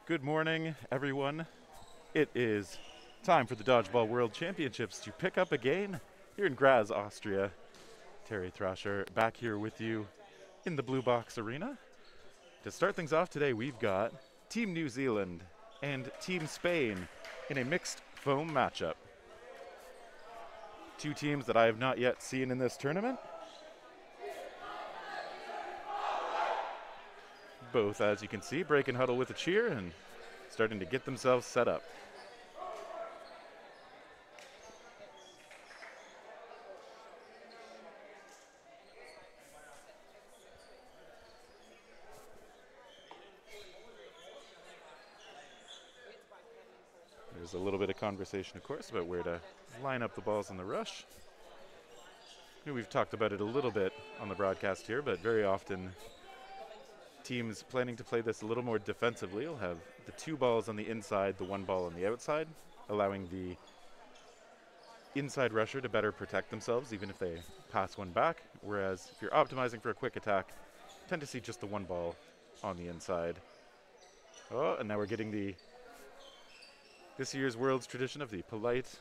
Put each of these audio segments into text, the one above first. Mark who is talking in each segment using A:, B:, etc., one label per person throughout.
A: Good morning, everyone. It is time for the Dodgeball World Championships to pick up again here in Graz, Austria. Terry Thrasher back here with you in the Blue Box Arena. To start things off today, we've got Team New Zealand and Team Spain in a mixed foam matchup. Two teams that I have not yet seen in this tournament. Both, as you can see, break and huddle with a cheer and starting to get themselves set up. There's a little bit of conversation, of course, about where to line up the balls in the rush. We've talked about it a little bit on the broadcast here, but very often teams planning to play this a little more defensively will have the two balls on the inside, the one ball on the outside, allowing the inside rusher to better protect themselves even if they pass one back, whereas if you're optimizing for a quick attack, you tend to see just the one ball on the inside. Oh, and now we're getting this year's World's tradition of the polite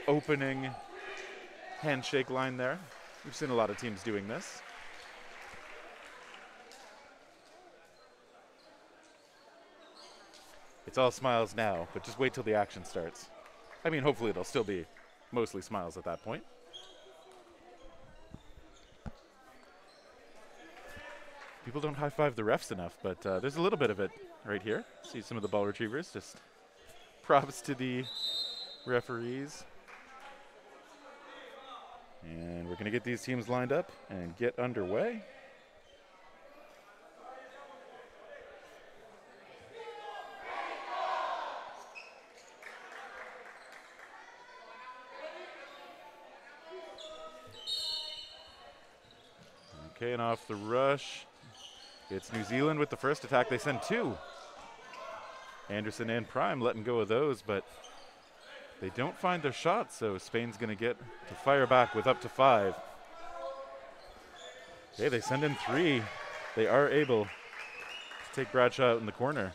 A: opening handshake line there. We've seen a lot of teams doing this. It's all smiles now, but just wait till the action starts. I mean, hopefully it'll still be mostly smiles at that point. People don't high-five the refs enough, but there's a little bit of it right here. See some of the ball retrievers, just props to the referees. And we're going to get these teams lined up and get underway. Okay, and off the rush, it's New Zealand with the first attack. They send two. Anderson and Prime letting go of those, but they don't find their shots, so Spain's going to get to fire back with up to 5. Okay, they send in 3. They are able to take Bradshaw out in the corner.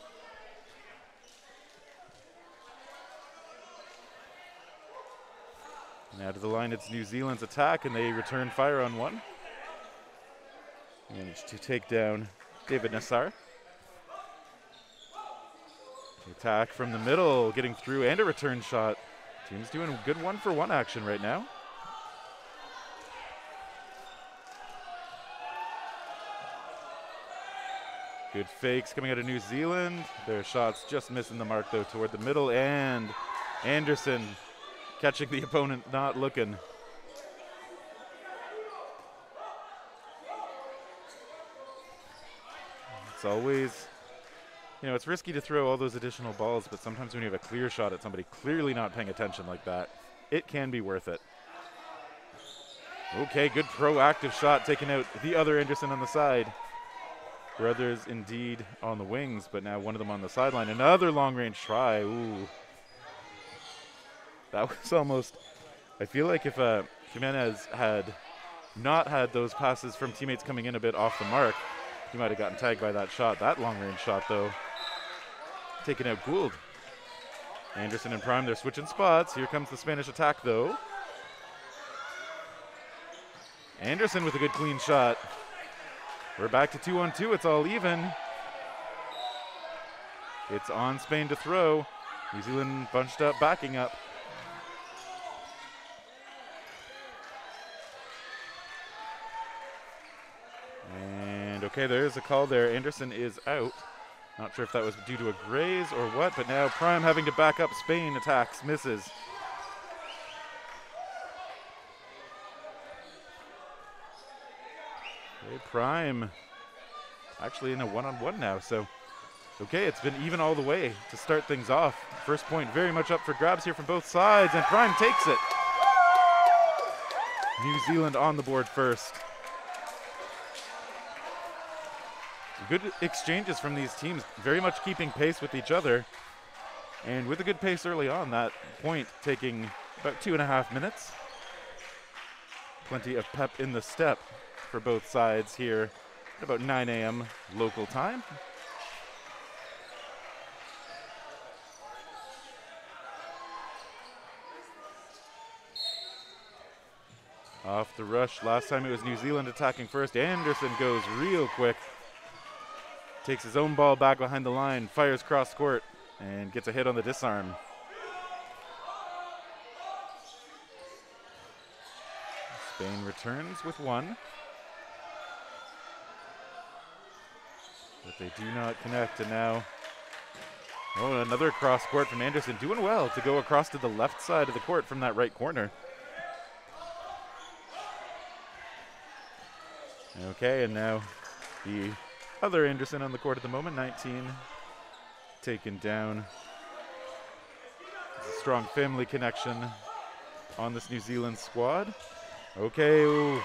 A: Now to the line, it's New Zealand's attack, and they return fire on one. Managed to take down David Nassar. The attack from the middle, getting through, and a return shot. Team's doing good one-for-one action right now. Good fakes coming out of New Zealand. Their shots just missing the mark, though, toward the middle, and Anderson catching the opponent not looking. It's always, it's risky to throw all those additional balls, but sometimes when you have a clear shot at somebody clearly not paying attention like that, it can be worth it. Okay, good proactive shot, taking out the other Anderson on the side. Brothers indeed on the wings, but now one of them on the sideline. Another long-range try. Ooh. That was almost, I feel like if Jimenez had not had those passes from teammates coming in a bit off the mark, he might have gotten tagged by that shot. That long-range shot, though, taking out Gould. Anderson and Prime, they're switching spots. Here comes the Spanish attack, though. Anderson with a good clean shot. We're back to 2-on-2. It's all even. It's on Spain to throw. New Zealand bunched up, backing up. Okay, there is a call there. Anderson is out. Not sure if that was due to a graze or what, but now Prime having to back up. Spain attacks, misses. Okay, Prime actually in a one-on-one now, so okay, it's been even all the way to start things off. First point very much up for grabs here from both sides, and Prime takes it. New Zealand on the board first. Good exchanges from these teams, very much keeping pace with each other. And with a good pace early on, that point taking about 2.5 minutes. Plenty of pep in the step for both sides here at about 9 a.m. local time. Off the rush. Last time it was New Zealand attacking first. Anderson goes real quick. Takes his own ball back behind the line, fires cross court, and gets a hit on the disarm. Spain returns with one. But they do not connect, and now, oh, another cross court from Anderson. Doing well to go across to the left side of the court from that right corner. Okay, and now the other Anderson on the court at the moment, 19, taken down. There's a strong family connection on this New Zealand squad. Okay, ooh.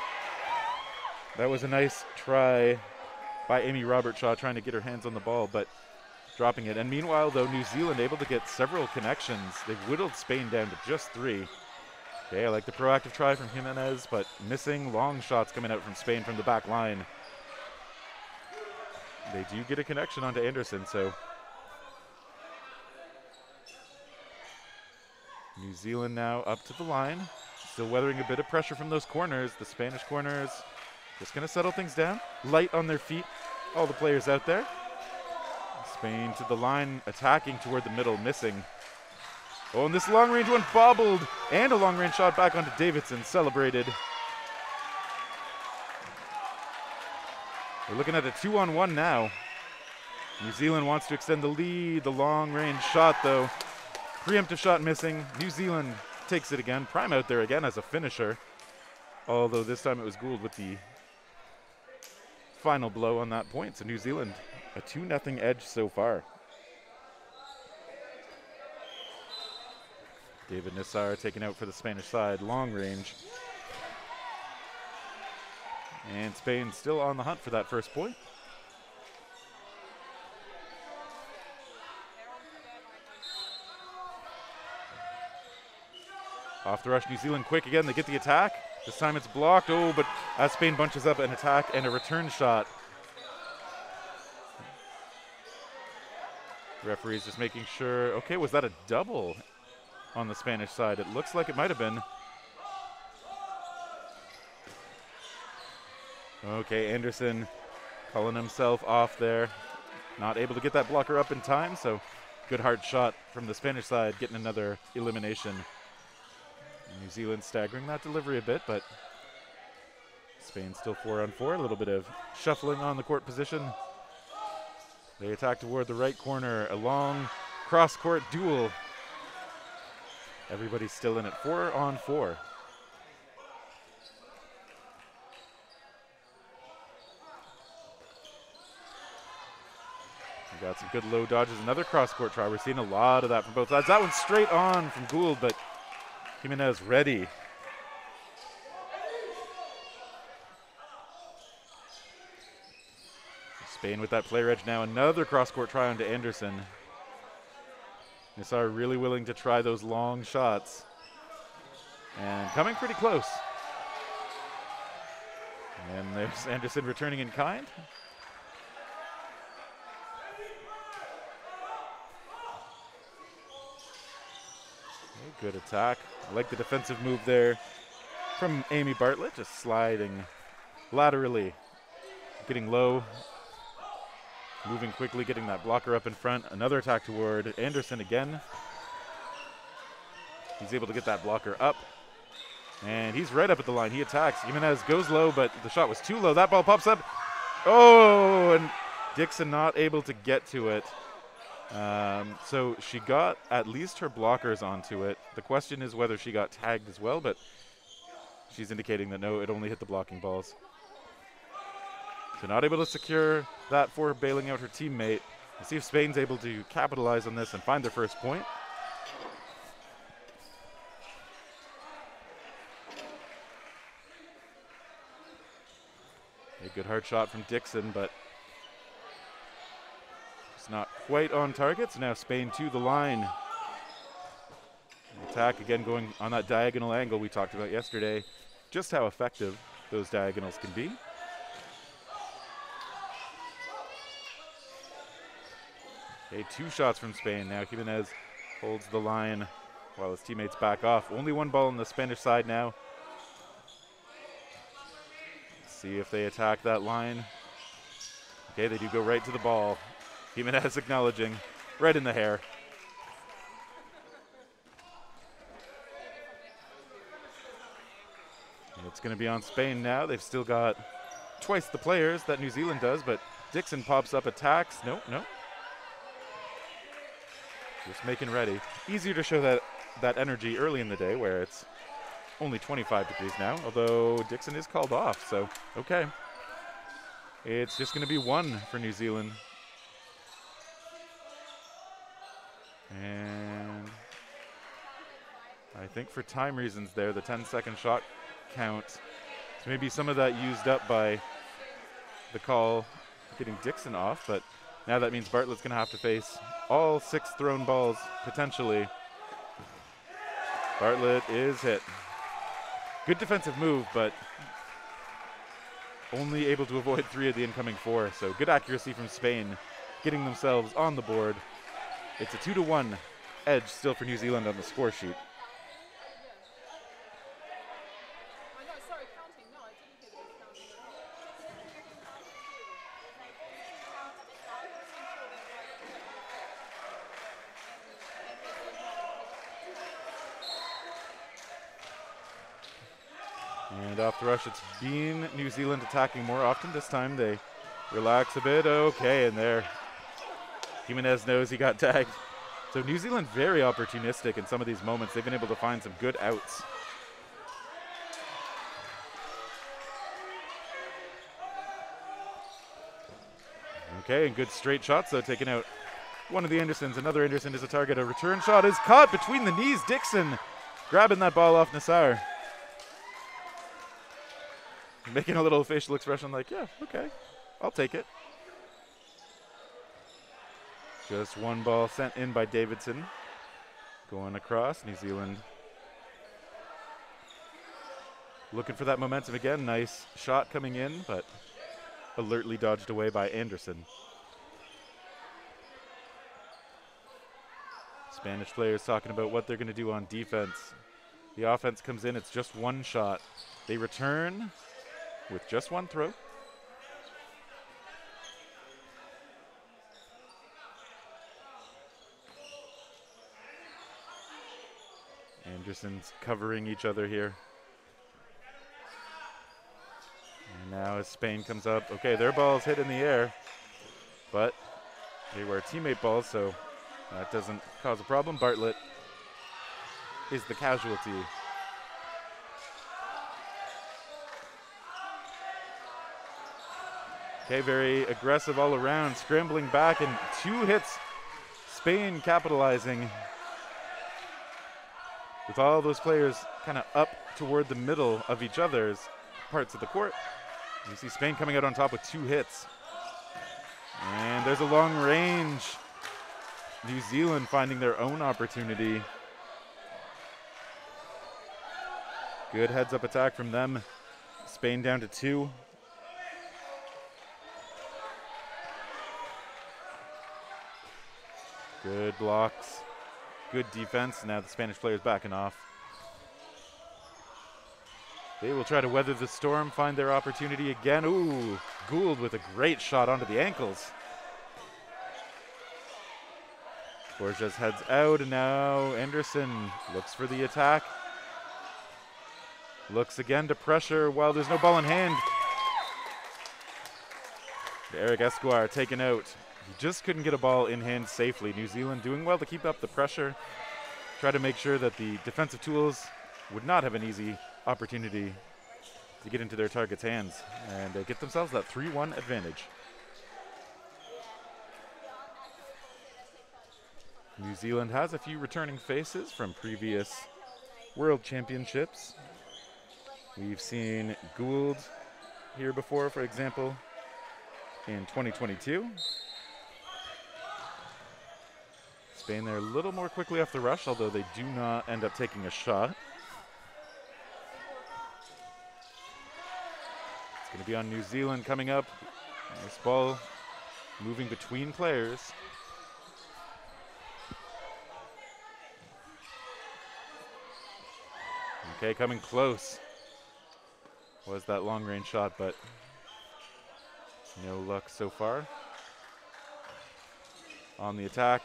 A: That was a nice try by Amy Robertshaw trying to get her hands on the ball, but dropping it. And meanwhile, though, New Zealand able to get several connections. They've whittled Spain down to just 3. Okay, I like the proactive try from Jimenez, but missing long shots coming out from Spain from the back line. They do get a connection onto Anderson, so New Zealand now up to the line. Still weathering a bit of pressure from those corners. The Spanish corners just going to settle things down. Light on their feet, all the players out there. Spain to the line, attacking toward the middle, missing. Oh, and this long-range one bobbled, and a long-range shot back onto Davidson, celebrated. We're looking at a 2-on-1 now. New Zealand wants to extend the lead. The long-range shot, though. Preemptive shot missing. New Zealand takes it again. Prime out there again as a finisher. Although this time it was Gould with the final blow on that point. So New Zealand, a 2-0 edge so far. David Nassar taken out for the Spanish side, long range. And Spain still on the hunt for that first point. Off the rush, New Zealand quick again, they get the attack. This time it's blocked, oh, but as Spain bunches up an attack and a return shot. Referee's just making sure, okay, was that a double on the Spanish side? It looks like it might have been. Okay, Anderson calling himself off there. Not able to get that blocker up in time, so good hard shot from the Spanish side, getting another elimination. New Zealand staggering that delivery a bit, but Spain still 4-on-4. A little bit of shuffling on the court position. They attack toward the right corner. A long cross-court duel. Everybody's still in it. 4-on-4. We got some good low dodges. Another cross-court try. We're seeing a lot of that from both sides. That one's straight on from Gould, but Jimenez ready. Spain with that player edge now. Another cross-court try onto Anderson. Nassar really willing to try those long shots. And coming pretty close. And there's Anderson returning in kind. Good attack. I like the defensive move there from Amy Bartlett, just sliding laterally, getting low, moving quickly, getting that blocker up in front. Another attack toward Anderson again. He's able to get that blocker up, and he's right up at the line. He attacks. Jimenez goes low, but the shot was too low. That ball pops up. Oh, and Dixon not able to get to it. So she got at least her blockers onto it. The question is whether she got tagged as well, but she's indicating that no, it only hit the blocking balls. So not able to secure that for bailing out her teammate. We'll see if Spain's able to capitalize on this and find their first point. A good hard shot from Dixon, but it's not quite on target. So now Spain to the line. The attack again going on that diagonal angle we talked about yesterday. Just how effective those diagonals can be. Okay, 2 shots from Spain. Now Jimenez holds the line while his teammates back off. Only 1 ball on the Spanish side now. Let's see if they attack that line. Okay, they do go right to the ball. Jimenez acknowledging, right in the hair. And it's going to be on Spain now. They've still got twice the players that New Zealand does, but Dixon pops up, attacks. No. Just making ready. Easier to show that energy early in the day where it's only 25 degrees now, although Dixon is called off, so okay. It's just going to be 1 for New Zealand. And I think for time reasons there, the 10-second shot count, so maybe some of that used up by the call getting Dixon off, but now that means Bartlett's going to have to face all 6 thrown balls, potentially. Bartlett is hit. Good defensive move, but only able to avoid 3 of the incoming 4, so good accuracy from Spain, getting themselves on the board. It's a 2-1 edge still for New Zealand on the score sheet. And off the rush, it's been New Zealand attacking more often. This time they relax a bit. Okay, and there, Jimenez knows he got tagged. So New Zealand very opportunistic in some of these moments. They've been able to find some good outs. Okay, and good straight shots though, taking out one of the Andersons. Another Anderson is a target. A return shot is caught between the knees. Dixon grabbing that ball off Nassar. Making a little facial expression like, yeah, okay, I'll take it. Just 1 ball sent in by Davidson. Going across, New Zealand looking for that momentum again. Nice shot coming in, but alertly dodged away by Anderson. Spanish players talking about what they're going to do on defense. The offense comes in, it's just 1 shot. They return with just 1 throw. Anderson's covering each other here. And now as Spain comes up, okay, their ball's hit in the air, but they were teammate balls, so that doesn't cause a problem. Bartlett is the casualty. Okay, very aggressive all around, scrambling back, and 2 hits. Spain capitalizing with all those players kind of up toward the middle of each other's parts of the court. You see Spain coming out on top with 2 hits. And there's a long range. New Zealand finding their own opportunity. Good heads-up attack from them. Spain down to 2. Good blocks, good defense. Now the Spanish players backing off. They will try to weather the storm, find their opportunity again. Ooh, Gould with a great shot onto the ankles. Borges heads out, and now Anderson looks for the attack. Looks again to pressure while there's no ball in hand. Eric Escobar taken out. He just couldn't get a ball in hand safely. New Zealand doing well to keep up the pressure. Try to make sure that the defensive tools would not have an easy opportunity to get into their target's hands. And they get themselves that 3-1 advantage. New Zealand has a few returning faces from previous World Championships. We've seen Gould here before, for example, in 2022. Spain there a little more quickly off the rush, although they do not end up taking a shot. It's going to be on New Zealand coming up. Nice ball moving between players. Okay, coming close. Was that long range shot, but no luck so far. On the attack,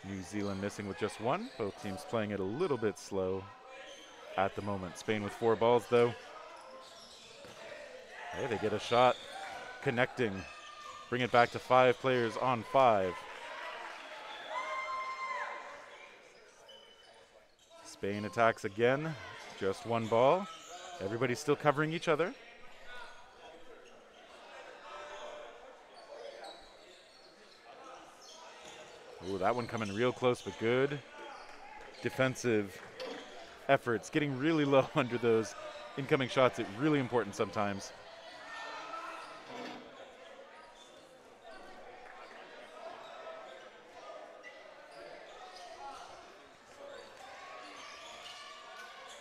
A: New Zealand missing with just one. Both teams playing it a little bit slow at the moment. Spain with 4 balls though. Hey, they get a shot connecting. Bring it back to 5 players on 5. Spain attacks again. Just 1 ball. Everybody's still covering each other. Ooh, that one coming real close, but good defensive efforts. Getting really low under those incoming shots. It's really important sometimes.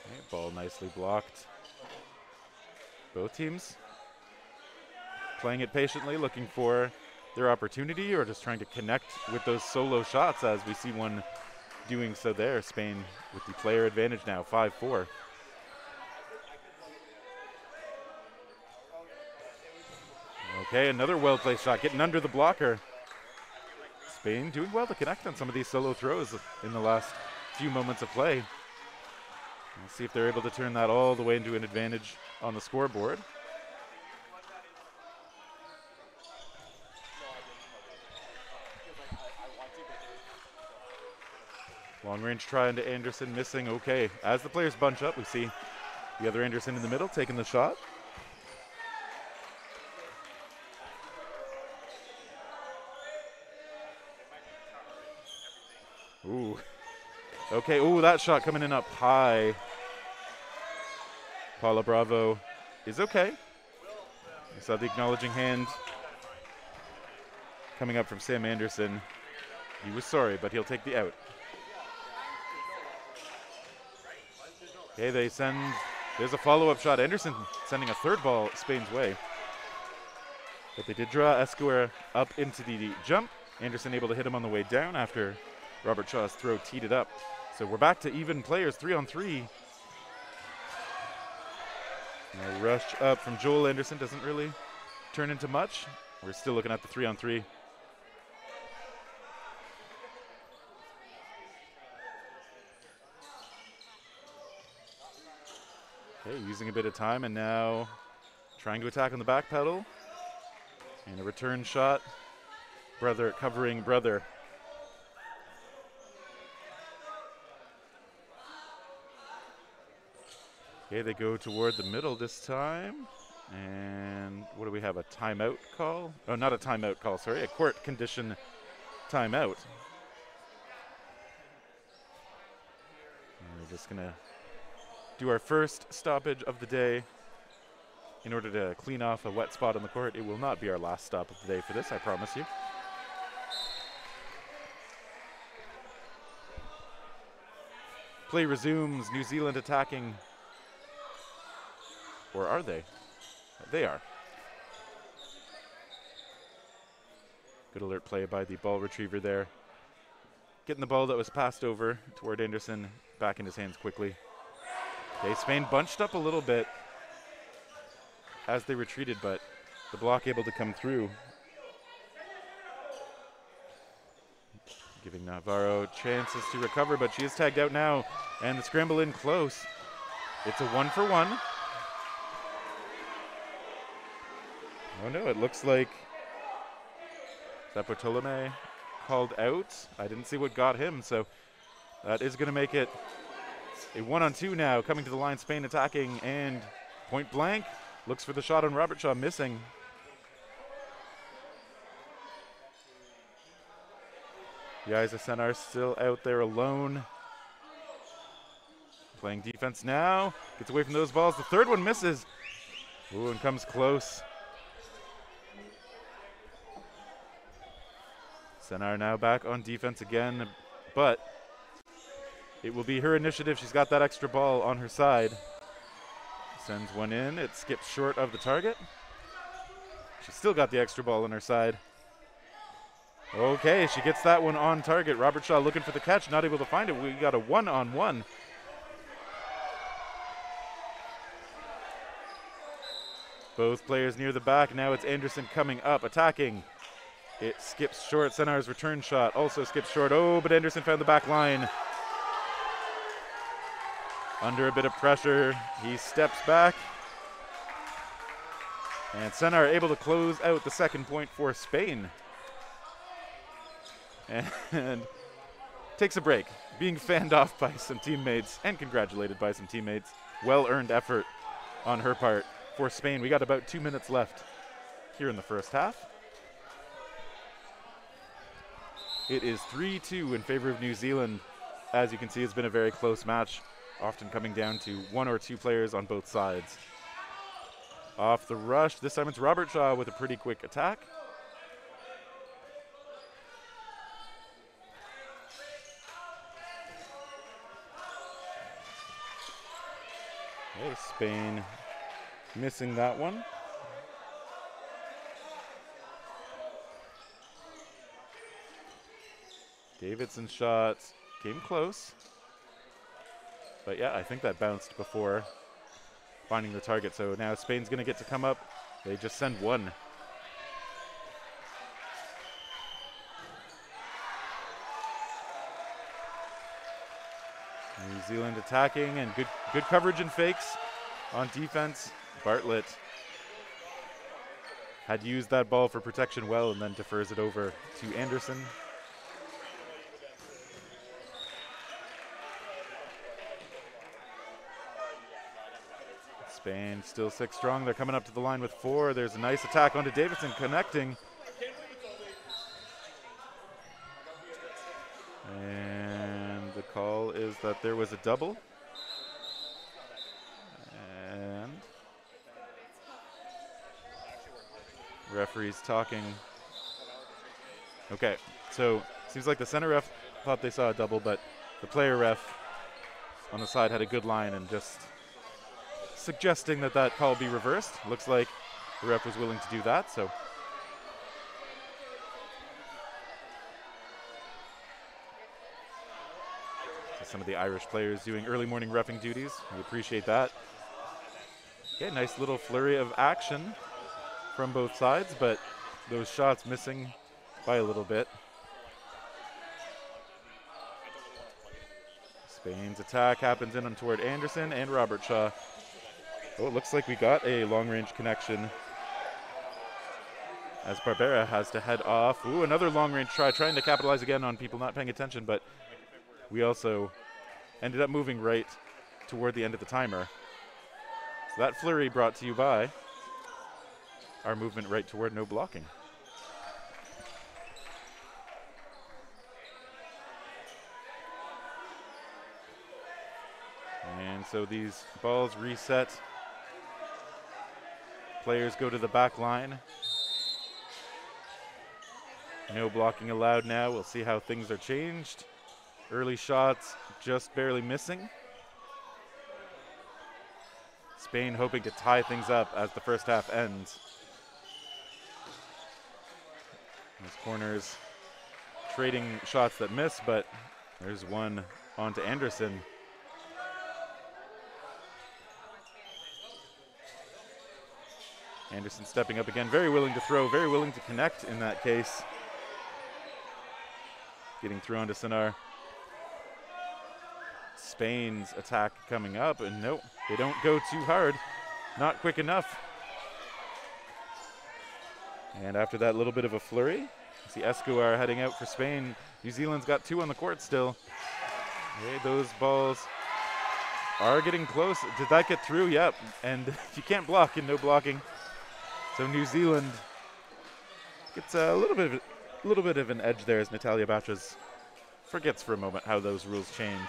A: Okay, ball nicely blocked. Both teams playing it patiently, looking for their opportunity or just trying to connect with those solo shots, as we see one doing so there. Spain with the player advantage now, 5-4. Okay, another well-placed shot, getting under the blocker. Spain doing well to connect on some of these solo throws in the last few moments of play. Let's see if they're able to turn that all the way into an advantage on the scoreboard. Long range try into Anderson, missing. Okay, as the players bunch up, we see the other Anderson in the middle taking the shot. Ooh. Okay, ooh, that shot coming in up high. Paula Bravo is okay. We saw the acknowledging hand coming up from Sam Anderson. He was sorry, but he'll take the out. Okay, they send, there's a follow-up shot. Anderson sending a 3rd ball Spain's way. But they did draw Esquer up into the jump. Anderson able to hit him on the way down after Robert Shaw's throw teed it up. So we're back to even players, 3-on-3. A rush up from Joel Anderson doesn't really turn into much. We're still looking at the 3-on-3. Okay, using a bit of time and now trying to attack on the back pedal. And a return shot. Brother covering brother. Okay, they go toward the middle this time. And what do we have, a timeout call? Oh, not a timeout call, sorry, a court condition timeout. And we're just gonna do our first stoppage of the day in order to clean off a wet spot on the court. It will not be our last stop of the day for this, I promise you. Play resumes, New Zealand attacking. Or are they? They are. Good alert play by the ball retriever there. Getting the ball that was passed over toward Anderson back in his hands quickly. Okay, Spain bunched up a little bit as they retreated, but the block able to come through. Giving Navarro chances to recover, but she is tagged out now, and the scramble in close. It's a 1-for-1. Oh no, it looks like Zapotolome called out. I didn't see what got him, so that is going to make it a 1-on-2 now. Coming to the line, Spain attacking, and point blank. Looks for the shot on Robert Shaw, missing. Yaisa Senar still out there alone. Playing defense now. Gets away from those balls. The 3rd one misses. Ooh, and comes close. Senar now back on defense again, but it will be her initiative. She's got that extra ball on her side. Sends one in. It skips short of the target. She's still got the extra ball on her side. Okay, she gets that one on target. Robert Shaw looking for the catch, not able to find it. We got a 1-on-1. Both players near the back. Now it's Anderson coming up, attacking. It skips short. Senar's return shot also skips short. Oh, but Anderson found the back line. Under a bit of pressure, he steps back. And Senar able to close out the second point for Spain. And takes a break, being fanned off by some teammates and congratulated by some teammates. Well-earned effort on her part for Spain. We got about 2 minutes left here in the first half. It is 3-2 in favor of New Zealand. As you can see, it's been a very close match, often coming down to one or two players on both sides. Off the rush, this time it's Robert Shaw with a pretty quick attack. Okay, Spain missing that one. Davidson's shot came close. But yeah, I think that bounced before finding the target. So now Spain's going to get to come up. They just send one. New Zealand attacking and good coverage and fakes on defense. Bartlett had used that ball for protection well and then defers it over to Anderson. Spain still 6 strong. They're coming up to the line with 4. There's a nice attack onto Davidson, connecting. And the call is that there was a double. And referee's talking. Okay, so seems like the center ref thought they saw a double, but the player ref on the side had a good line and just suggesting that that call be reversed. Looks like the ref was willing to do that, so. Some of the Irish players doing early morning reffing duties. We appreciate that. Okay, nice little flurry of action from both sides, but those shots missing by a little bit. Spain's attack happens in and toward Anderson and Robert Shaw. Oh, it looks like we got a long-range connection as Barbera has to head off. Ooh, another long-range try, trying to capitalize again on people not paying attention, but we also ended up moving right toward the end of the timer. So that flurry brought to you by our movement right toward no blocking. And so these balls reset. Players go to the back line. No blocking allowed now. We'll see how things are changed. Early shots just barely missing. Spain hoping to tie things up as the first half ends. These corners trading shots that miss, but there's one onto Anderson. Anderson stepping up again, very willing to throw, very willing to connect in that case. Getting through onto Senar. Spain's attack coming up, and nope, they don't go too hard. Not quick enough. And after that little bit of a flurry, see Escobar heading out for Spain. New Zealand's got 2 on the court still. Okay, those balls are getting close. Did that get through? Yep, and you can't block in no blocking. So New Zealand gets a little bit of an edge there as Natalia Batras forgets for a moment how those rules change.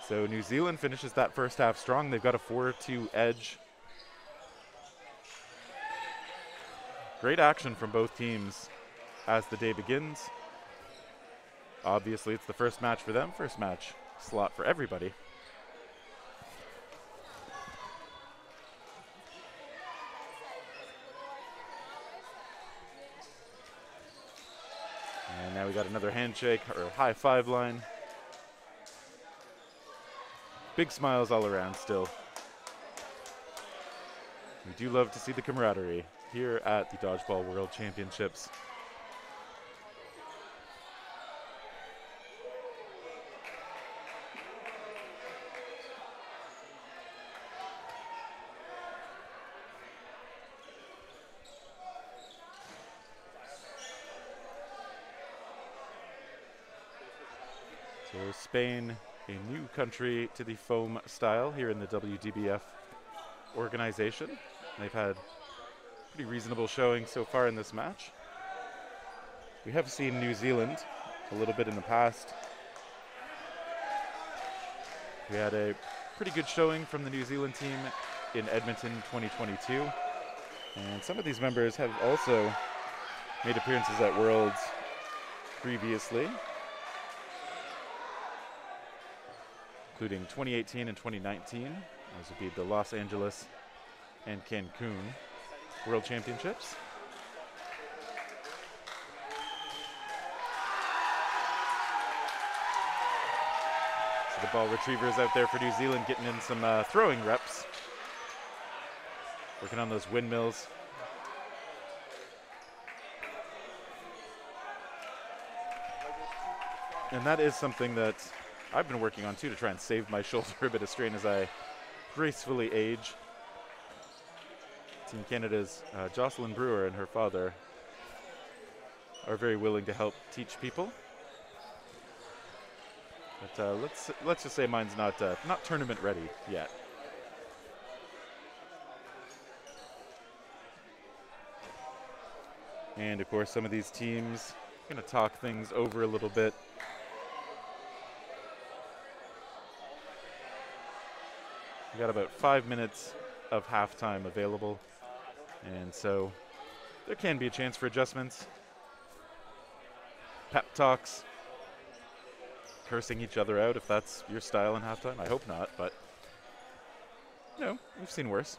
A: So New Zealand finishes that first half strong. They've got a 4-2 edge. Great action from both teams as the day begins. Obviously, it's the first match for them, first match slot for everybody. And now we got another handshake or high five line. Big smiles all around still. We do love to see the camaraderie here at the Dodgeball World Championships. So Spain, a new country to the foam style here in the WDBF organization. They've had pretty reasonable showing so far in this match. We have seen New Zealand a little bit in the past. We had a pretty good showing from the New Zealand team in Edmonton 2022. And some of these members have also made appearances at Worlds previously, including 2018 and 2019. Those would be the Los Angeles and Cancun World Championships. So the ball retrievers out there for New Zealand getting in some throwing reps, working on those windmills. And that is something that I've been working on too, to try and save my shoulder a bit of strain as I gracefully age. Team Canada's Jocelyn Brewer and her father are very willing to help teach people. But let's just say mine's not tournament ready yet. And of course, some of these teams are going to talk things over a little bit. We got about 5 minutes of halftime available, and so there can be a chance for adjustments. Pep talks, cursing each other out if that's your style in halftime. I hope not, but no, we've seen worse.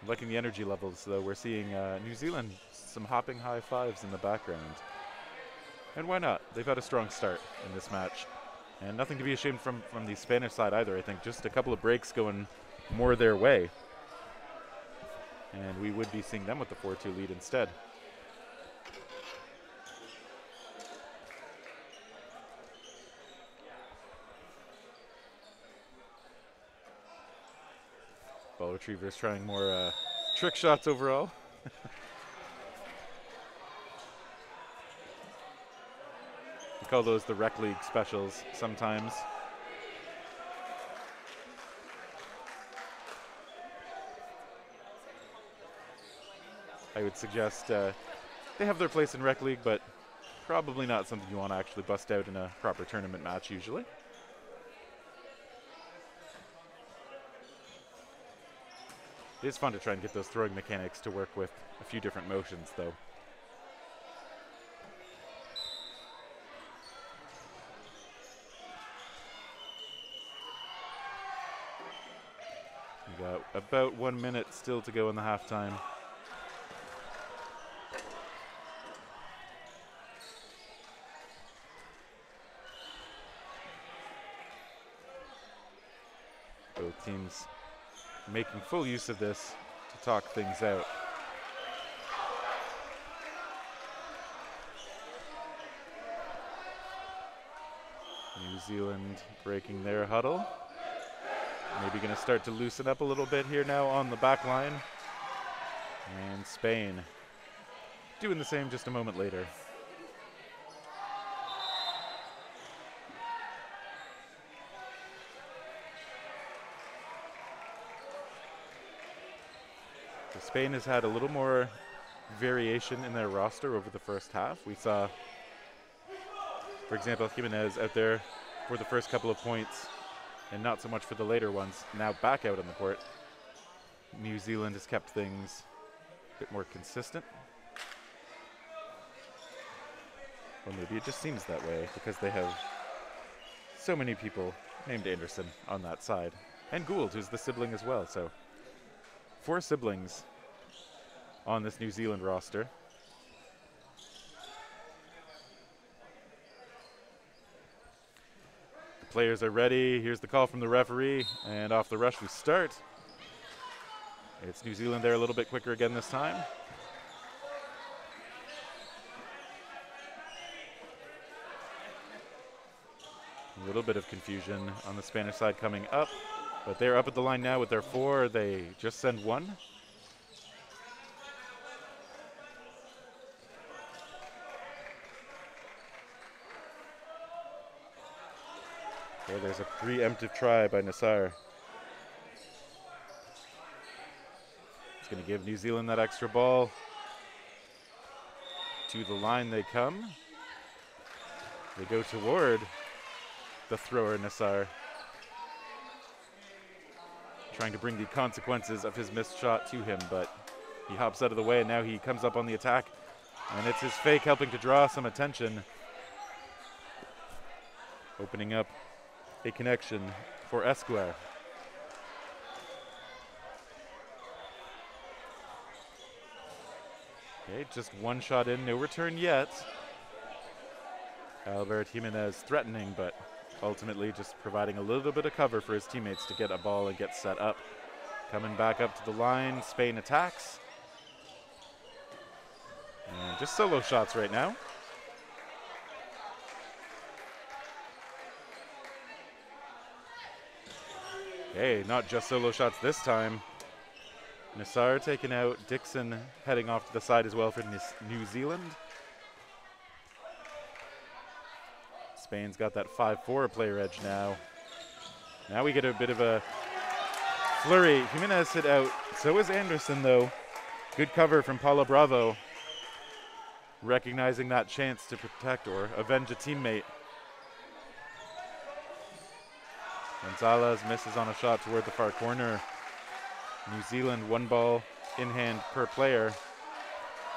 A: Liking the energy levels, though. We're seeing New Zealand, some hopping high fives in the background. And why not? They've had a strong start in this match. And nothing to be ashamed from the Spanish side either. I think just a couple of breaks going more their way, and we would be seeing them with the 4-2 lead instead. Ball retrievers trying more trick shots overall. We call those the Rec League specials sometimes. I would suggest they have their place in Rec League, but probably not something you want to actually bust out in a proper tournament match usually. It is fun to try and get those throwing mechanics to work with a few different motions, though. We got about 1 minute still to go in the halftime. Both teams making full use of this to talk things out. New Zealand breaking their huddle. Maybe going to start to loosen up a little bit here now on the back line. And Spain doing the same just a moment later. So Spain has had a little more variation in their roster over the first half. We saw, for example, Jimenez out there for the first couple of points, and not so much for the later ones. Now back out on the court. New Zealand has kept things a bit more consistent. Or maybe it just seems that way because they have so many people named Anderson on that side. And Gould, who's the sibling as well. So 4 siblings on this New Zealand roster. players are ready. Here's the call from the referee, and off the rush we start. It's New Zealand there a little bit quicker again this time. A little bit of confusion on the Spanish side coming up, but they're up at the line now with their 4. They just send 1. Okay, there's a preemptive try by Nassar. It's going to give New Zealand that extra ball. To the line they come. They go toward the thrower, Nassar, trying to bring the consequences of his missed shot to him, but he hops out of the way, and now he comes up on the attack, and it's his fake helping to draw some attention, opening up a connection for Esquire. Okay, just 1 shot in, no return yet. Albert Jimenez threatening, but ultimately just providing a little bit of cover for his teammates to get a ball and get set up. Coming back up to the line, Spain attacks. And just solo shots right now. Okay, not just solo shots this time. Nassar taken out, Dixon heading off to the side as well for New Zealand. Spain's got that 5-4 player edge now. Now we get a bit of a flurry. Jimenez hit out. So is Anderson, though. Good cover from Paulo Bravo. Recognizing that chance to protect or avenge a teammate. Gonzalez misses on a shot toward the far corner. New Zealand 1 ball in hand per player.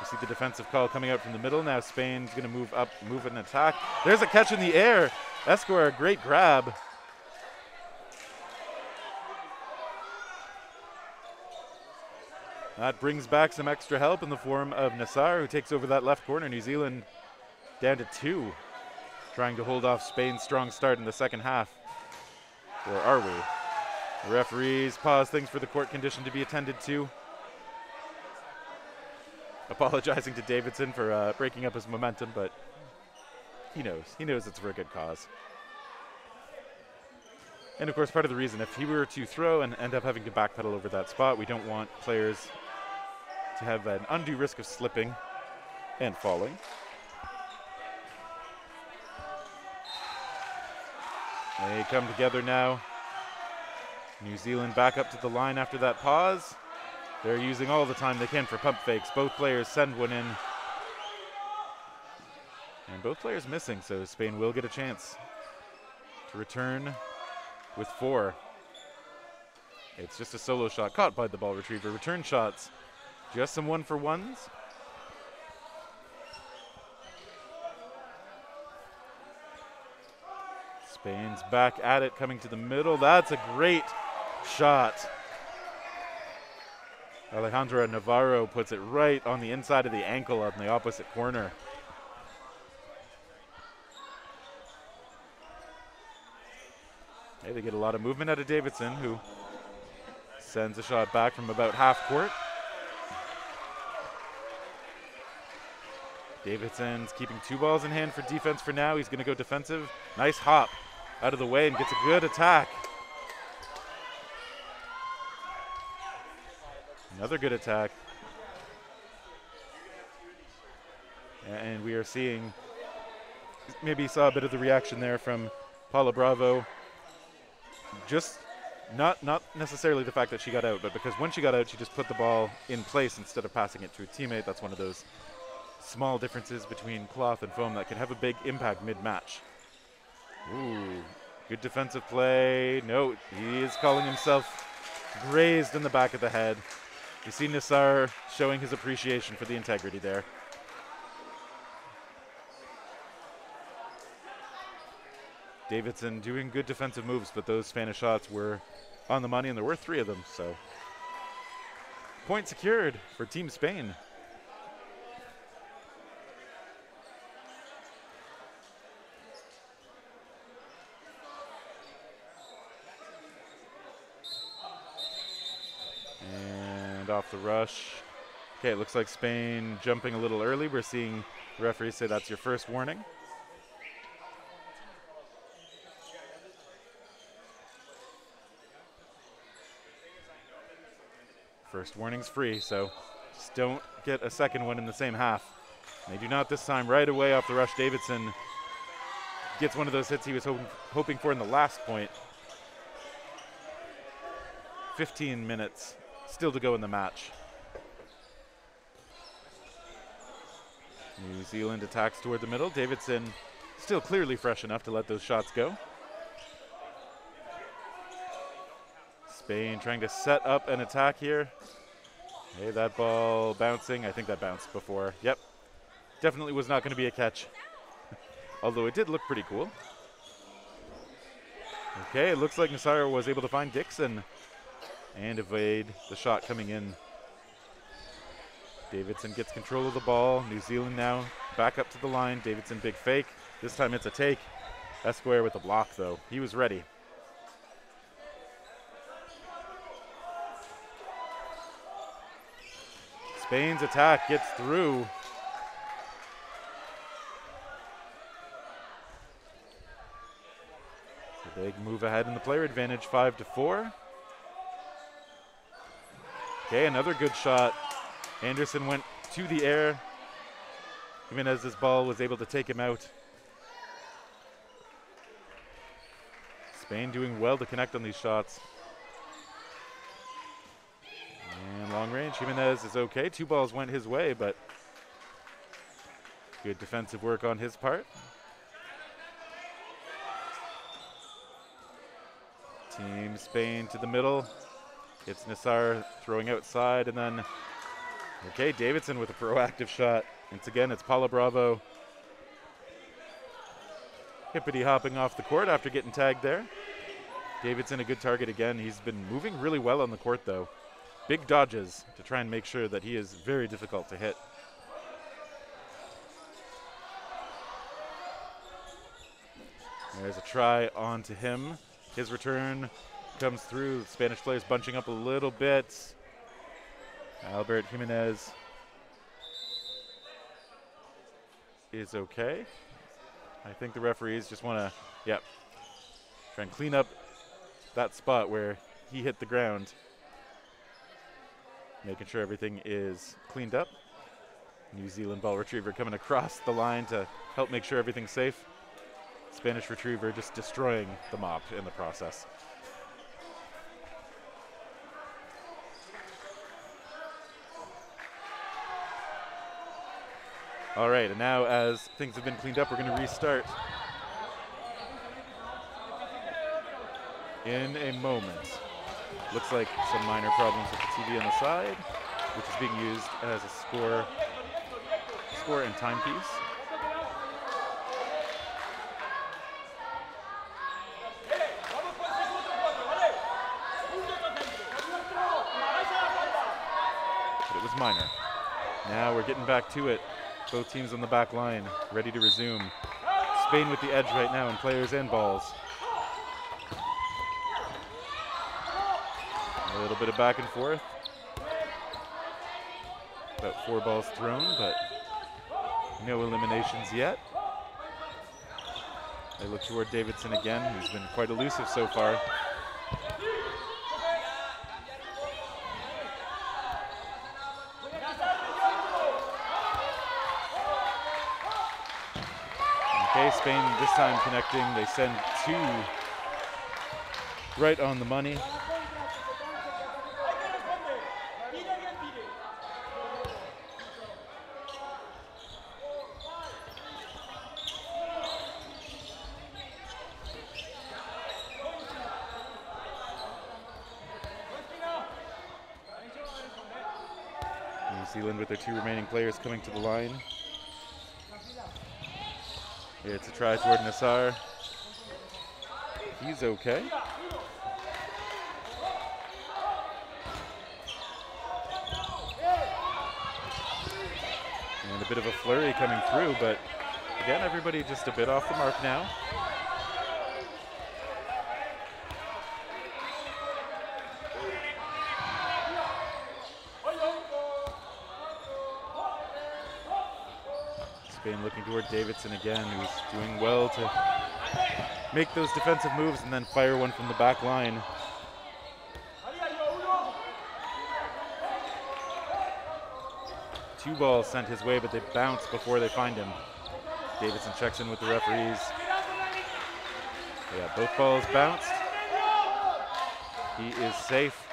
A: You see the defensive call coming out from the middle. Now Spain's going to move up, move an attack. There's a catch in the air. Esquire, great grab. That brings back some extra help in the form of Nassar, who takes over that left corner. New Zealand down to 2, trying to hold off Spain's strong start in the second half. Or are we? The referees pause things for the court condition to be attended to. Apologizing to Davidson for breaking up his momentum, but he knows it's for a good cause. And of course, part of the reason, if he were to throw and end up having to backpedal over that spot, we don't want players to have an undue risk of slipping and falling. They come together now. New Zealand back up to the line after that pause. They're using all the time they can for pump fakes. Both players send one in. And both players missing, so Spain will get a chance to return with 4. It's just a solo shot caught by the ball retriever. Return shots, just some 1-for-1s. Spain's back at it, coming to the middle. That's a great shot. Alejandra Navarro puts it right on the inside of the ankle on the opposite corner. Hey, they get a lot of movement out of Davidson, who sends a shot back from about half court. Davidson's keeping 2 balls in hand for defense for now. He's going to go defensive. Nice hop out of the way and gets a good attack. Another good attack. And we are seeing, maybe saw a bit of the reaction there from Paula Bravo. Just not necessarily the fact that she got out, but because when she got out, she just put the ball in place instead of passing it to a teammate. That's one of those small differences between cloth and foam that can have a big impact mid-match. Ooh, good defensive play. No, he is calling himself grazed in the back of the head. You see Nassar showing his appreciation for the integrity there. Davidson doing good defensive moves, but those Spanish shots were on the money, and there were 3 of them, so point secured for Team Spain. And off the rush. Okay, it looks like Spain jumping a little early. We're seeing the referee say that's your first warning. First warning's free, so just don't get a second one in the same half. They do not this time. Right away off the rush, Davidson gets one of those hits he was hoping for in the last point. 15 minutes still to go in the match. New Zealand attacks toward the middle. Davidson still clearly fresh enough to let those shots go. Spain trying to set up an attack here. Hey, that ball bouncing. I think that bounced before. Yep. Definitely was not going to be a catch. Although it did look pretty cool. Okay, it looks like Nassar was able to find Dixon and evade the shot coming in. Davidson gets control of the ball. New Zealand now back up to the line. Davidson big fake. This time it's a take. Esquire with the block though. He was ready. Spain's attack gets through. A big move ahead in the player advantage, 5-4. Okay, another good shot. Anderson went to the air. Jimenez's ball was able to take him out. Spain doing well to connect on these shots. And long range, Jimenez is okay. 2 balls went his way, but good defensive work on his part. Team Spain to the middle. It's Nassar throwing outside, and then, okay, Davidson with a proactive shot. Once again, it's Paula Bravo. Hippity hopping off the court after getting tagged there. Davidson a good target again. He's been moving really well on the court though. Big dodges to try and make sure that he is very difficult to hit. There's a try onto him. His return comes through. Spanish players bunching up a little bit. Albert Jimenez is okay. I think the referees just want to, try and clean up that spot where he hit the ground. Making sure everything is cleaned up. New Zealand ball retriever coming across the line to help make sure everything's safe. Spanish retriever just destroying the mop in the process. All right, and now as things have been cleaned up, we're going to restart in a moment. Looks like some minor problems with the TV on the side, which is being used as a score and timepiece. But it was minor. Now we're getting back to it. Both teams on the back line, ready to resume. Spain with the edge right now in players and balls. A little bit of back and forth. About 4 balls thrown, but no eliminations yet. They look toward Davidson again, who's been quite elusive so far. Okay, Spain this time connecting. They send 2 right on the money. New Zealand with their 2 remaining players coming to the line. It's a try toward Nassar. He's okay. And a bit of a flurry coming through, but again, everybody just a bit off the mark now. Spain looking toward Davidson again, who's doing well to make those defensive moves and then fire one from the back line. Two balls sent his way, but they bounce before they find him. Davidson checks in with the referees. Yeah, both balls bounced. He is safe.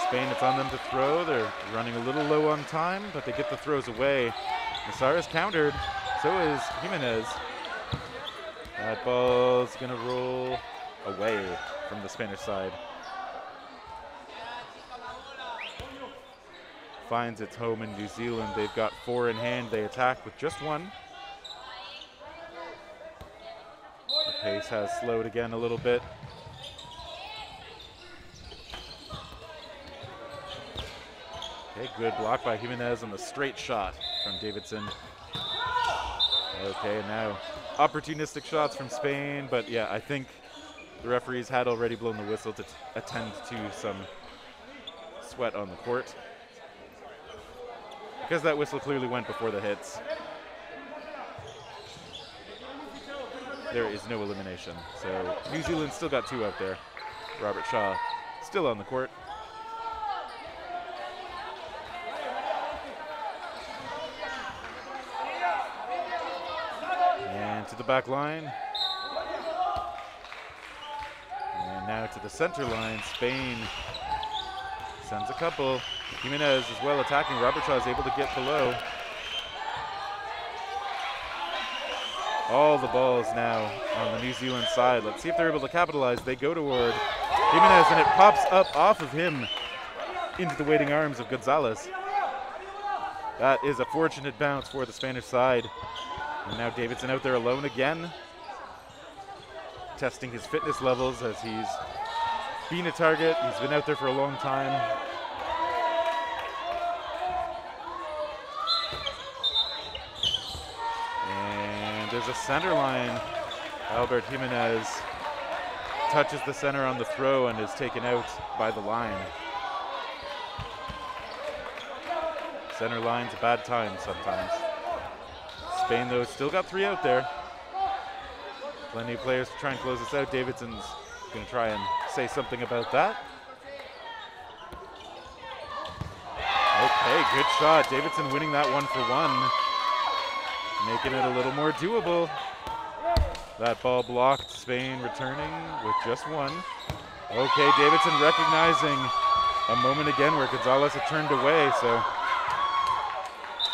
A: Spain, it's on them to throw. They're running a little low on time, but they get the throws away. Nasara's countered, so is Jimenez. That ball's gonna roll away from the Spanish side. Finds its home in New Zealand. They've got 4 in hand. They attack with just 1. The pace has slowed again a little bit. Okay, good block by Jimenez on the straight shot from Davidson. Okay, now opportunistic shots from Spain, but yeah, I think the referees had already blown the whistle to attend to some sweat on the court, because that whistle clearly went before the hits. There is no elimination. So New Zealand still got 2 out there. Robert Shaw still on the court. And to the back line. And now to the center line. Spain sends a couple. Jimenez as well attacking. Robert Shaw is able to get below. All the balls now on the New Zealand side. Let's see if they're able to capitalize. They go toward Jimenez, and it pops up off of him into the waiting arms of Gonzalez. That is a fortunate bounce for the Spanish side. And now Davidson out there alone again, testing his fitness levels as he's been a target. He's been out there for a long time. There's a center line. Albert Jimenez touches the center on the throw and is taken out by the line. Center line's a bad time sometimes. Spain, though, still got 3 out there. Plenty of players to try and close this out. Davidson's going to try and say something about that. Okay, good shot. Davidson winning that 1 for 1. Making it a little more doable. That ball blocked. Spain returning with just 1. Okay, Davidson recognizing a moment again where Gonzalez had turned away, so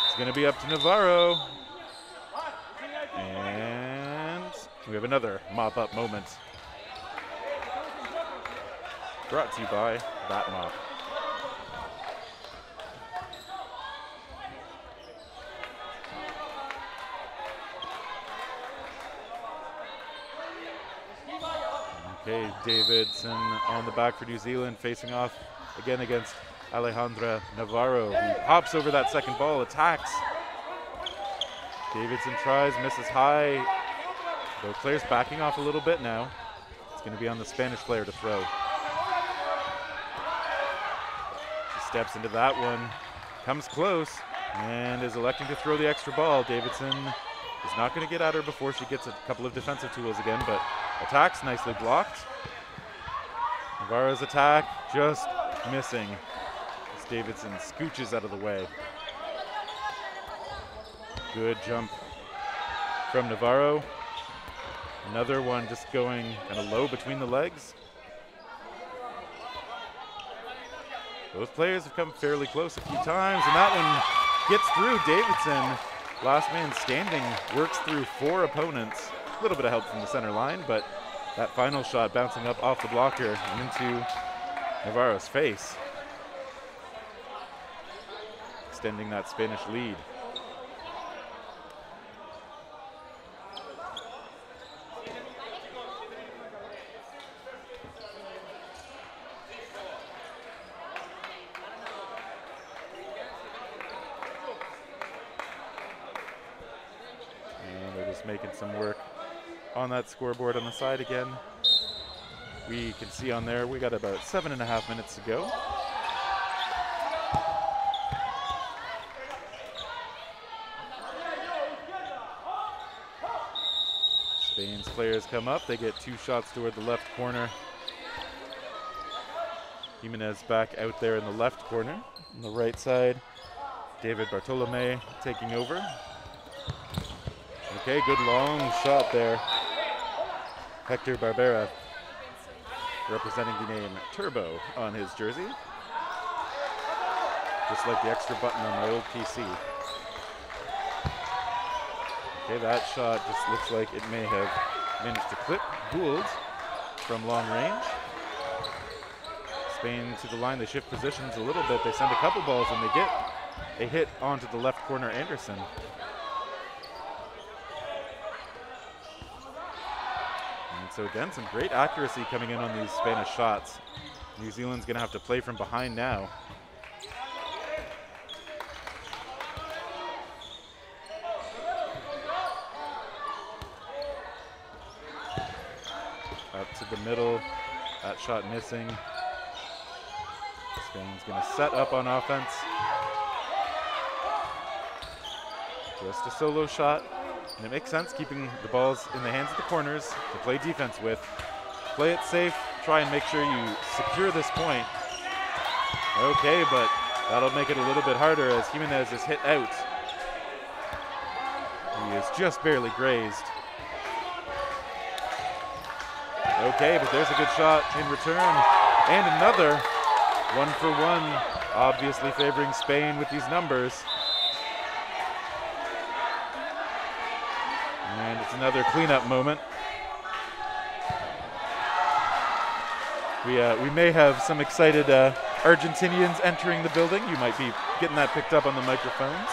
A: it's going to be up to Navarro. And we have another mop-up moment. Brought to you by Bat Mop. Okay, Davidson on the back for New Zealand, facing off again against Alejandra Navarro, who hops over that second ball, attacks. Davidson tries, misses high. Both players backing off a little bit now. It's going to be on the Spanish player to throw. She steps into that one, comes close, and is electing to throw the extra ball. Davidson is not going to get at her before she gets a couple of defensive tools again, but attacks, nicely blocked. Navarro's attack just missing as Davidson scooches out of the way. Good jump from Navarro. Another one just going kind of low between the legs. Both players have come fairly close a few times, and that one gets through. Davidson, last man standing, works through 4 opponents. A little bit of help from the center line, but that final shot bouncing up off the blocker and into Navarro's face, extending that Spanish lead. And they're just making some work on that scoreboard on the side again. We can see on there we got about 7.5 minutes to go. players come up. They get 2 shots toward the left corner. Jimenez back out there in the left corner. On the right side, David Bartolome taking over. Okay, good long shot there. Hector Barbera representing the name Turbo on his jersey. Just like the extra button on my old PC. Okay, that shot just looks like it may have managed to clip Gould from long range. Spain to the line, they shift positions a little bit. They send a couple balls and they get a hit onto the left corner Anderson. And so again, some great accuracy coming in on these Spanish shots. New Zealand's gonna have to play from behind now. Up to the middle, that shot missing. Spain's gonna set up on offense. Just a solo shot, and it makes sense keeping the balls in the hands of the corners to play defense with. Play it safe, try and make sure you secure this point. Okay, but that'll make it a little bit harder as Jimenez is hit out. He is just barely grazed. Okay, but there's a good shot in return. And another 1-for-1, obviously favoring Spain with these numbers. And it's another cleanup moment. We may have some excited Argentinians entering the building. You might be getting that picked up on the microphones.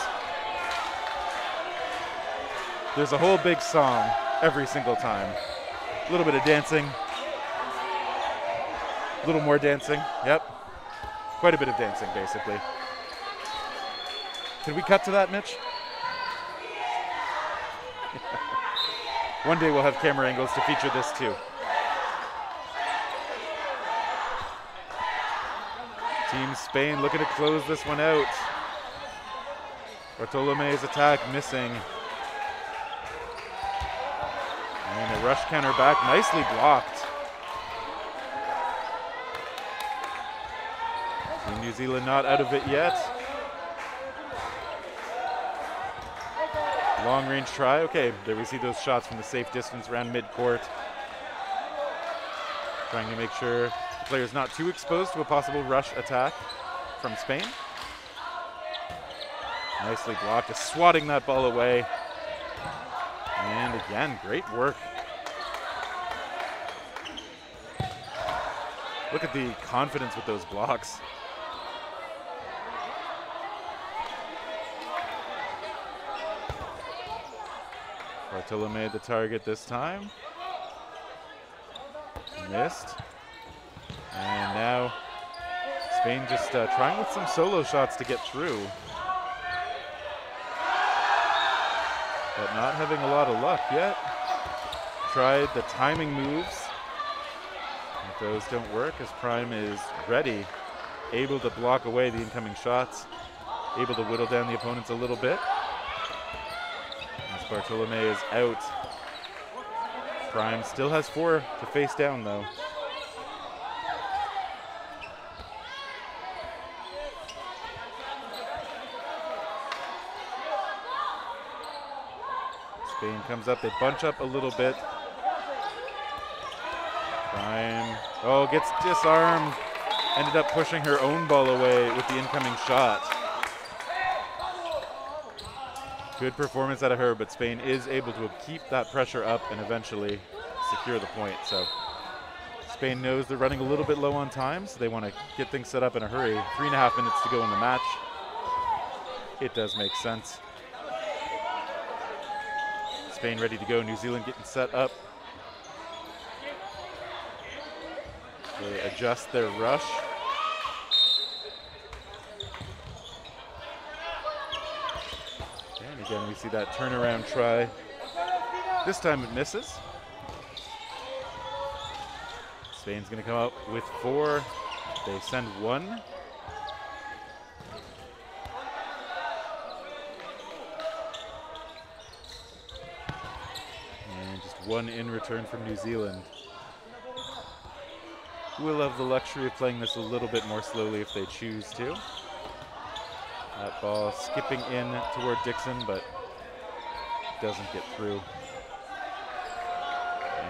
A: There's a whole big song every single time. A little bit of dancing. A little more dancing. Yep. Quite a bit of dancing, basically. Can we cut to that, Mitch? One day we'll have camera angles to feature this too. Team Spain looking to close this one out. Bartolome's attack missing. And a rush counter back, nicely blocked. And New Zealand not out of it yet. Long range try, okay, there we see those shots from the safe distance around mid-court. Trying to make sure the player's not too exposed to a possible rush attack from Spain. Nicely blocked, just swatting that ball away. And again, great work. Look at the confidence with those blocks. Bartolome the target this time. Missed. And now Spain just trying with some solo shots to get through. But not having a lot of luck yet. Tried the timing moves. If those don't work, as Prime is ready, able to block away the incoming shots, able to whittle down the opponents a little bit. As Bartolome is out. Prime still has 4 to face down though. Spain comes up, they bunch up a little bit. Prime, oh, gets disarmed. Ended up pushing her own ball away with the incoming shot. Good performance out of her, but Spain is able to keep that pressure up and eventually secure the point. So Spain knows they're running a little bit low on time, so they want to get things set up in a hurry. 3.5 minutes to go in the match. It does make sense. Spain ready to go, New Zealand getting set up. They adjust their rush. And again, we see that turnaround try. This time it misses. Spain's gonna come up with 4. They send 1. And just one in return from New Zealand. We'll have the luxury of playing this a little bit more slowly if they choose to. That ball skipping in toward Dixon, but doesn't get through.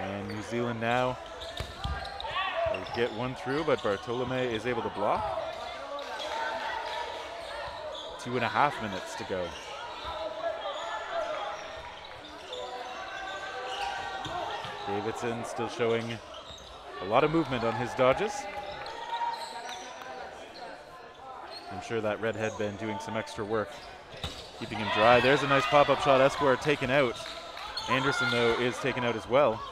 A: And New Zealand now will get one through, but Bartolome is able to block. 2.5 minutes to go. Davidson still showing a lot of movement on his dodges. I'm sure that red headband doing some extra work, keeping him dry. There's a nice pop-up shot. Esquire taken out. Anderson, though, is taken out as well.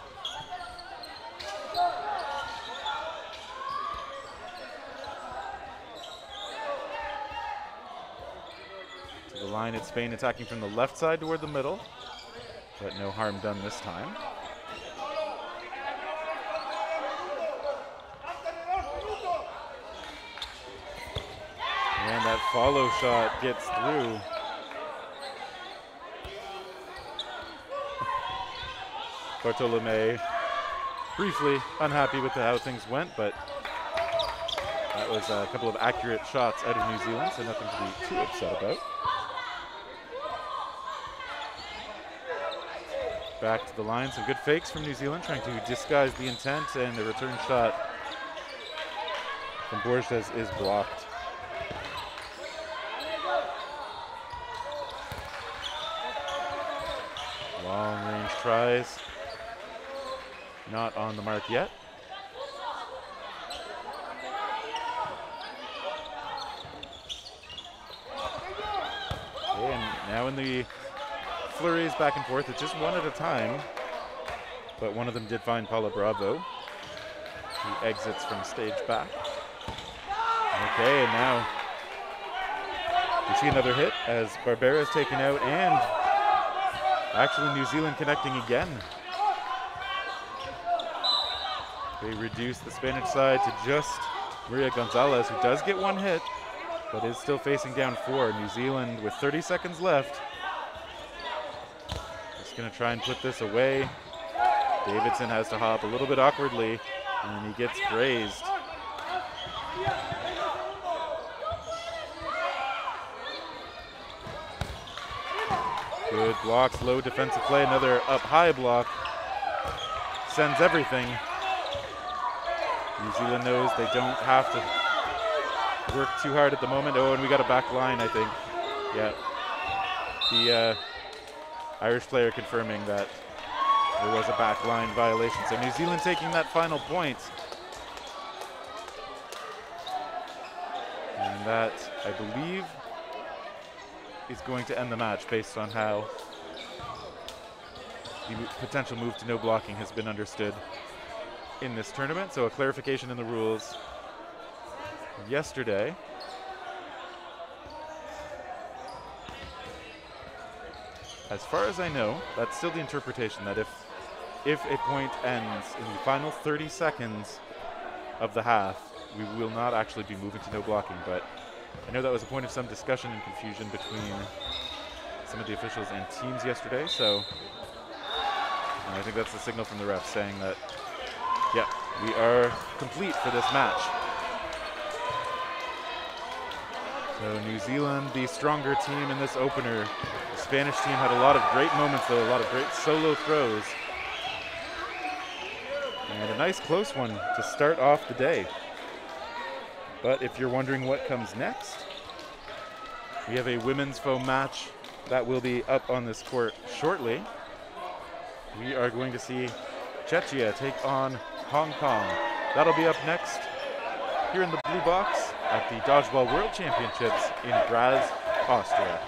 A: To the line, it's Spain attacking from the left side toward the middle, but no harm done this time. And that follow shot gets through. Bartolome briefly unhappy with how things went, but that was a couple of accurate shots out of New Zealand, so nothing to be too upset about. Back to the line, some good fakes from New Zealand, trying to disguise the intent, and the return shot from Borges is blocked. Long range tries, not on the mark yet. Okay, and now in the flurries back and forth, it's just one at a time, but one of them did find Paula Bravo, who exits from stage back. Okay, and now we see another hit as Barbera is taken out, and actually New Zealand connecting again. They reduce the Spanish side to just Maria Gonzalez, who does get one hit, but is still facing down 4. New Zealand with 30 seconds left. Just gonna try and put this away. Davidson has to hop a little bit awkwardly, and he gets grazed. Good blocks, low defensive play, another up high block. Sends everything. New Zealand knows they don't have to work too hard at the moment. Oh, and we got a back line, I think. Yeah. The Irish player confirming that there was a back line violation. So New Zealand taking that final point. And that, I believe, is going to end the match based on how the potential move to no blocking has been understood in this tournament. So a clarification in the rules yesterday. As far as I know, that's still the interpretation, that if a point ends in the final 30 seconds of the half, we will not actually be moving to no blocking, but I know that was a point of some discussion and confusion between some of the officials and teams yesterday, so I think that's the signal from the ref saying that, yeah, we are complete for this match. So New Zealand, the stronger team in this opener. The Spanish team had a lot of great moments, though, a lot of great solo throws. And a nice close one to start off the day. But if you're wondering what comes next, we have a women's foam match that will be up on this court shortly. We are going to see Czechia take on Hong Kong. That'll be up next here in the blue box at the Dodgeball World Championships in Graz, Austria.